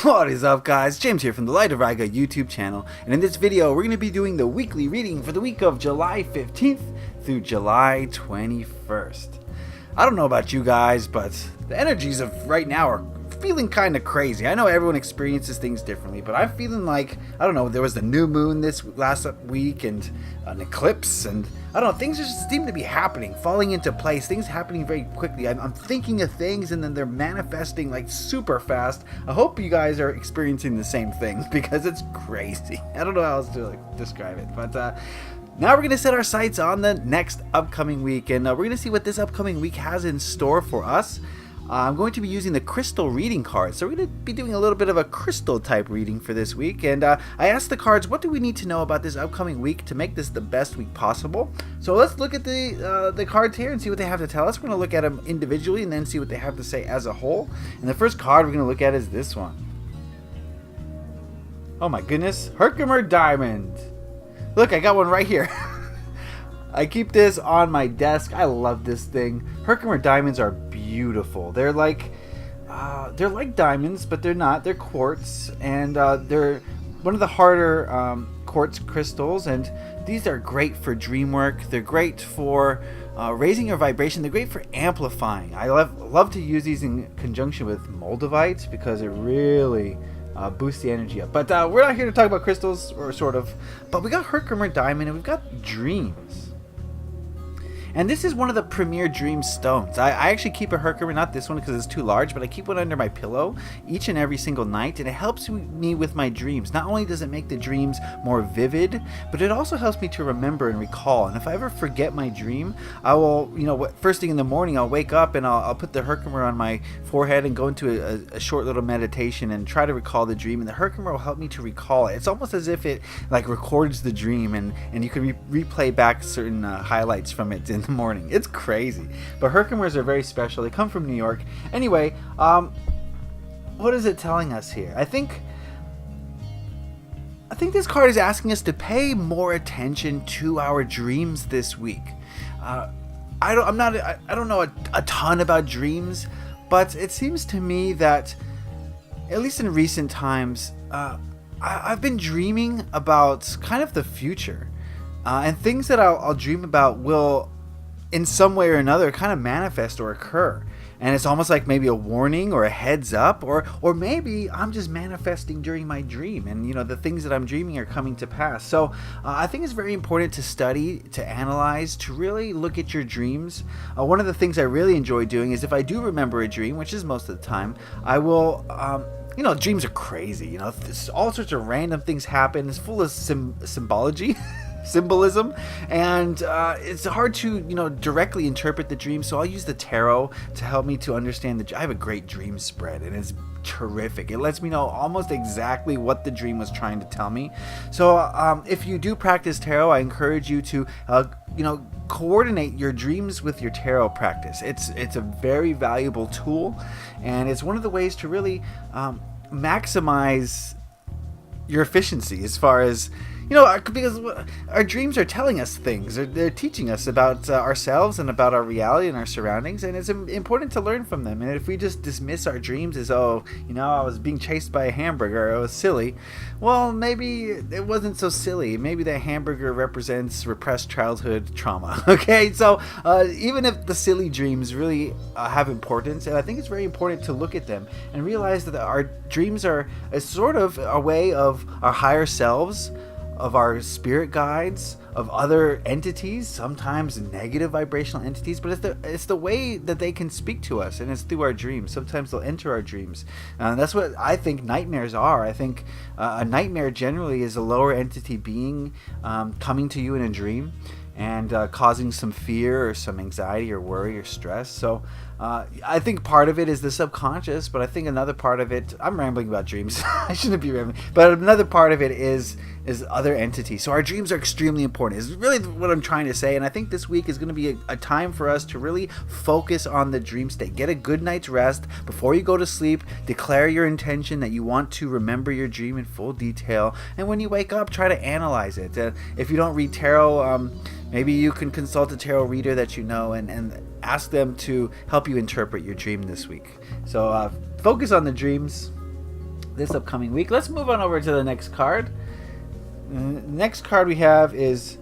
What is up, guys? James here from the Light of Riga YouTube channel, and in this video we're going to be doing the weekly reading for the week of July 15th through July 21st. I don't know about you guys, but the energies of right now are feeling kind of crazy. I know everyone experiences things differently, but I'm feeling like, I don't know, there was the new moon this last week and an eclipse, and I don't know, things just seem to be happening, falling into place, things happening very quickly. I'm thinking of things and then they're manifesting like super fast. I hope you guys are experiencing the same thing because it's crazy. I don't know how else to describe it, but now we're going to set our sights on the next upcoming week, and we're going to see what this upcoming week has in store for us. I'm going to be using the crystal reading cards, so we're going to be doing a little bit of a crystal type reading for this week, and I asked the cards, what do we need to know about this upcoming week to make this the best week possible? So let's look at the cards here and see what they have to tell us. We're going to look at them individually and then see what they have to say as a whole. And the first card we're going to look at is this one. Oh my goodness, Herkimer Diamond. Look, I got one right here. I keep this on my desk. I love this thing. Herkimer diamonds are beautiful. They're like diamonds, but they're not. They're quartz, and they're one of the harder quartz crystals. And these are great for dream work. They're great for raising your vibration. They're great for amplifying. I love to use these in conjunction with moldavite because it really boost the energy up. But we're not here to talk about crystals, or sort of, but we got Herkimer diamond and we've got dreams. And this is one of the premier dream stones. I actually keep a Herkimer, not this one because it's too large, but I keep one under my pillow each and every single night, and it helps me with my dreams. Not only does it make the dreams more vivid, but it also helps me to remember and recall. And if I ever forget my dream, I will, first thing in the morning, I'll wake up and I'll put the Herkimer on my forehead and go into a short little meditation and try to recall the dream. And the Herkimer will help me to recall it. It's almost as if it like records the dream, and you can replay back certain highlights from it in the morning. It's crazy. But Herkimers are very special. They come from New York. Anyway, what is it telling us here? I think this card is asking us to pay more attention to our dreams this week. I don't know a ton about dreams, but it seems to me that, at least in recent times, I've been dreaming about kind of the future, and things that I'll dream about will, in some way or another, kind of manifest or occur. And it's almost like maybe a warning or a heads up, or maybe I'm just manifesting during my dream, and the things that I'm dreaming are coming to pass. So I think it's very important to study, to analyze, to really look at your dreams. One of the things I really enjoy doing is, if I do remember a dream, which is most of the time, I will dreams are crazy. All sorts of random things happen. It's full of symbology. Symbolism, and it's hard to directly interpret the dream, so I'll use the tarot to help me to understand I have a great dream spread, and it's terrific. It lets me know almost exactly what the dream was trying to tell me. So if you do practice tarot, I encourage you to coordinate your dreams with your tarot practice. It's a very valuable tool, and it's one of the ways to really maximize your efficiency as far as because our dreams are telling us things. They're teaching us about ourselves and about our reality and our surroundings, and it's important to learn from them. And if we just dismiss our dreams as, I was being chased by a hamburger, it was silly, well, maybe it wasn't so silly. Maybe that hamburger represents repressed childhood trauma. Okay, so even if the silly dreams really have importance, and I think it's very important to look at them and realize that our dreams are a sort of a way of our higher selves, of our spirit guides, of other entities, sometimes negative vibrational entities, but it's the way that they can speak to us, and it's through our dreams. Sometimes they'll enter our dreams. That's what I think nightmares are. I think a nightmare generally is a lower entity being coming to you in a dream and causing some fear or some anxiety or worry or stress. So I think part of it is the subconscious, but I think another part of it, I'm rambling about dreams. I shouldn't be rambling, but another part of it is other entities. So our dreams are extremely important, is really what I'm trying to say. And I think this week is going to be a time for us to really focus on the dream state. Get a good night's rest before you go to sleep. Declare your intention that you want to remember your dream in full detail, and when you wake up, try to analyze it. If you don't read tarot, maybe you can consult a tarot reader that you know and ask them to help you interpret your dream this week. So focus on the dreams. this upcoming week. Let's move on over to the next card. The next card we have is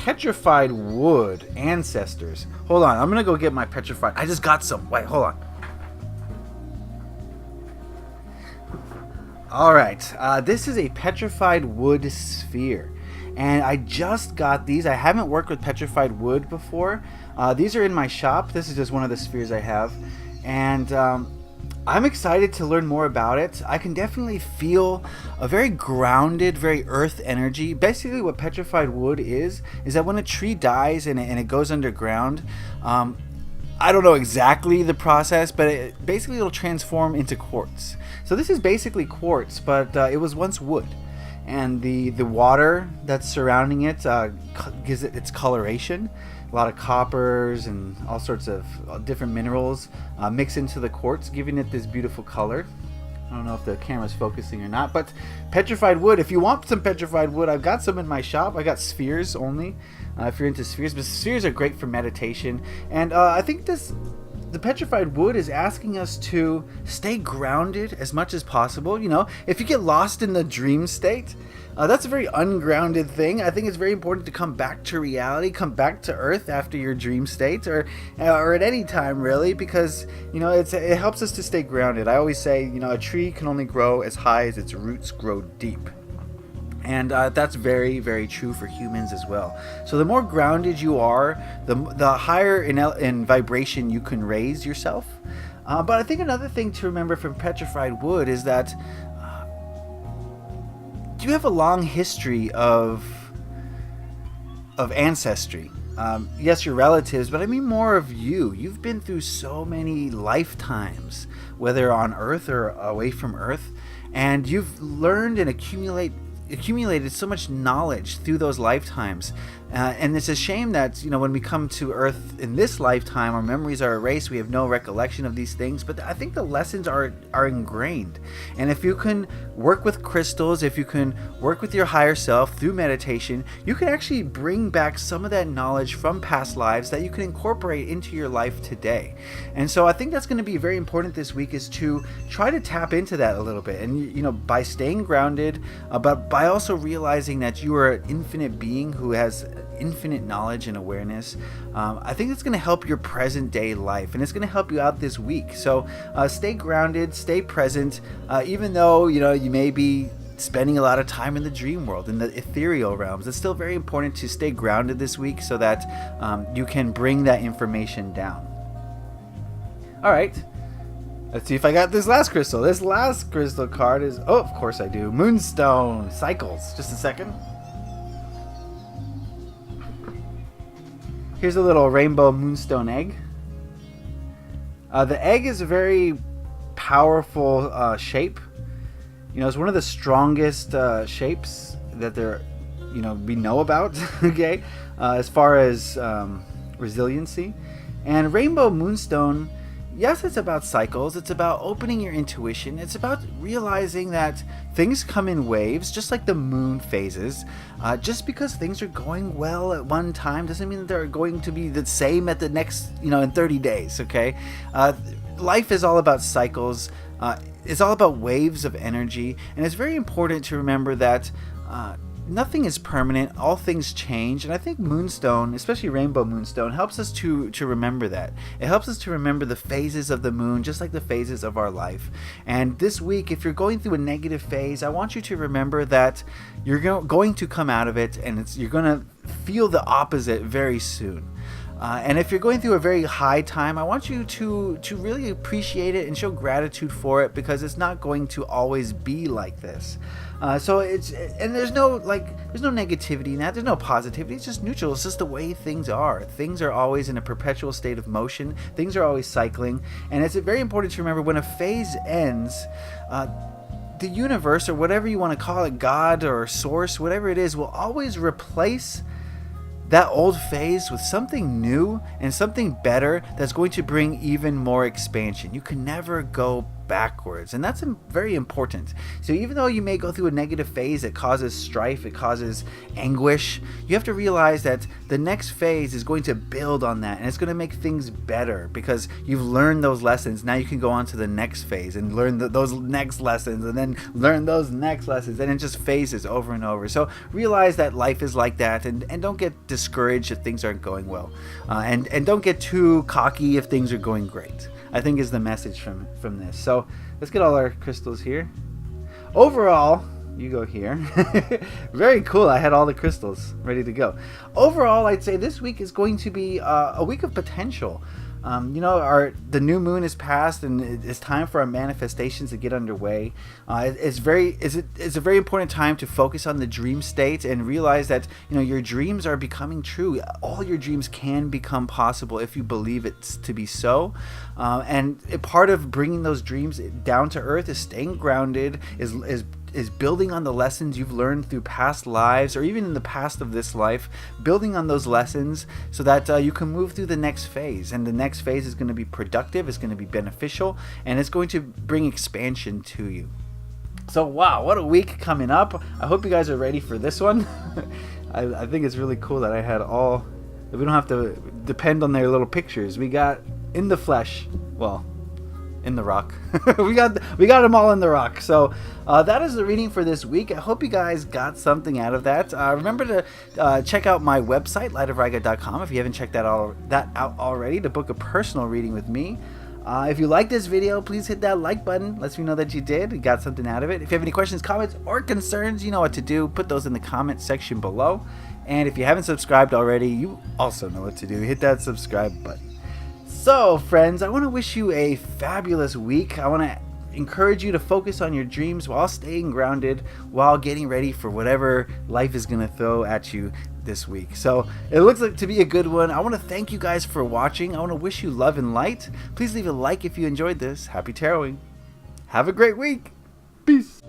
Petrified Wood Ancestors. Hold on, I'm gonna go get my petrified. I just got some. Wait, hold on. All right, this is a petrified wood sphere, and I just got these. I haven't worked with petrified wood before. These are in my shop. This is just one of the spheres I have, and I'm excited to learn more about it. I can definitely feel a very grounded, very earth energy. Basically what petrified wood is that when a tree dies and it goes underground, I don't know exactly the process, but basically it'll transform into quartz. So this is basically quartz, but it was once wood. And the water that's surrounding it gives it its coloration. A lot of coppers and all sorts of different minerals mix into the quartz, giving it this beautiful color. I don't know if the camera's focusing or not, but petrified wood, if you want some petrified wood, I've got some in my shop. I got spheres only, if you're into spheres, but spheres are great for meditation. And I think the petrified wood is asking us to stay grounded as much as possible. You know, if you get lost in the dream state, that's a very ungrounded thing. I think it's very important to come back to reality, come back to earth after your dream state, or at any time really, because you know it helps us to stay grounded. I always say, you know, a tree can only grow as high as its roots grow deep. And that's very, very true for humans as well. So the more grounded you are, the higher in vibration you can raise yourself. But I think another thing to remember from petrified wood is that you have a long history of ancestry. Yes, your relatives, but I mean more of you. You've been through so many lifetimes, whether on Earth or away from Earth, and you've learned and accumulated so much knowledge through those lifetimes. And it's a shame that, you know, when we come to Earth in this lifetime, our memories are erased. We have no recollection of these things. But I think the lessons are ingrained. And if you can work with crystals, if you can work with your higher self through meditation, you can actually bring back some of that knowledge from past lives that you can incorporate into your life today. And so I think that's going to be very important this week, is to try to tap into that a little bit. And, you know, by staying grounded, but by also realizing that you are an infinite being who has infinite knowledge and awareness, I think it's going to help your present day life, and it's going to help you out this week. So stay grounded, stay present, even though, you know, you may be spending a lot of time in the dream world, in the ethereal realms. It's still very important to stay grounded this week so that you can bring that information down. All right, let's see if I got this last crystal. This last crystal card is, oh, of course I do, Moonstone Cycles. Just a second. Here's a little rainbow moonstone egg. The egg is a very powerful shape. You know, it's one of the strongest shapes that we know about. Okay, as far as resiliency, and rainbow moonstone. Yes, it's about cycles. It's about opening your intuition. It's about realizing that things come in waves, just like the moon phases. Just because things are going well at one time doesn't mean that they're going to be the same at the next, in 30 days, okay? Life is all about cycles. It's all about waves of energy. And it's very important to remember that nothing is permanent. All things change. And I think moonstone, especially rainbow moonstone, helps us to remember that. It helps us to remember the phases of the moon, just like the phases of our life. And this week, if you're going through a negative phase, I want you to remember that you're going to come out of it, and you're going to feel the opposite very soon. And if you're going through a very high time, I want you to really appreciate it and show gratitude for it, because it's not going to always be like this. There's no negativity in that. There's no positivity. It's just neutral. It's just the way things are. Things are always in a perpetual state of motion. Things are always cycling. And it's very important to remember, when a phase ends, the universe, or whatever you want to call it, God or source, whatever it is, will always replace that old phase with something new and something better that's going to bring even more expansion. You can never go backwards, and that's very important. So even though you may go through a negative phase that causes strife, it causes anguish, you have to realize that the next phase is going to build on that, and it's going to make things better because you've learned those lessons. Now you can go on to the next phase and learn those next lessons, and then learn those next lessons, and it just phases over and over. So realize that life is like that, and don't get discouraged if things aren't going well, and don't get too cocky if things are going great, I think is the message from this. So let's get all our crystals here. Overall, you go here. Very cool. I had all the crystals ready to go. Overall, I'd say this week is going to be a week of potential. The new moon is past, and it's time for our manifestations to get underway. It's a very important time to focus on the dream state and realize that your dreams are becoming true. All your dreams can become possible if you believe it to be so. And a part of bringing those dreams down to earth is staying grounded, is building on the lessons you've learned through past lives, or even in the past of this life, building on those lessons so that you can move through the next phase. And the next phase is going to be productive, it's going to be beneficial, and it's going to bring expansion to you. So wow, what a week coming up. I hope you guys are ready for this one. I think it's really cool that I had all, we don't have to depend on their little pictures. We got in the flesh, well, in the rock. we got them all in the rock. So that is the reading for this week. I hope you guys got something out of that. Remember to check out my website, lightofriga.com, if you haven't checked that out already, to book a personal reading with me. If you like this video, please hit that like button. Lets me know that you did and got something out of it. If you have any questions, comments, or concerns, you know what to do. Put those in the comment section below. And if you haven't subscribed already, you also know what to do. Hit that subscribe button. So friends, I want to wish you a fabulous week. I want to encourage you to focus on your dreams while staying grounded, while getting ready for whatever life is going to throw at you this week. So it looks like to be a good one. I want to thank you guys for watching. I want to wish you love and light. Please leave a like if you enjoyed this. Happy taroting. Have a great week. Peace.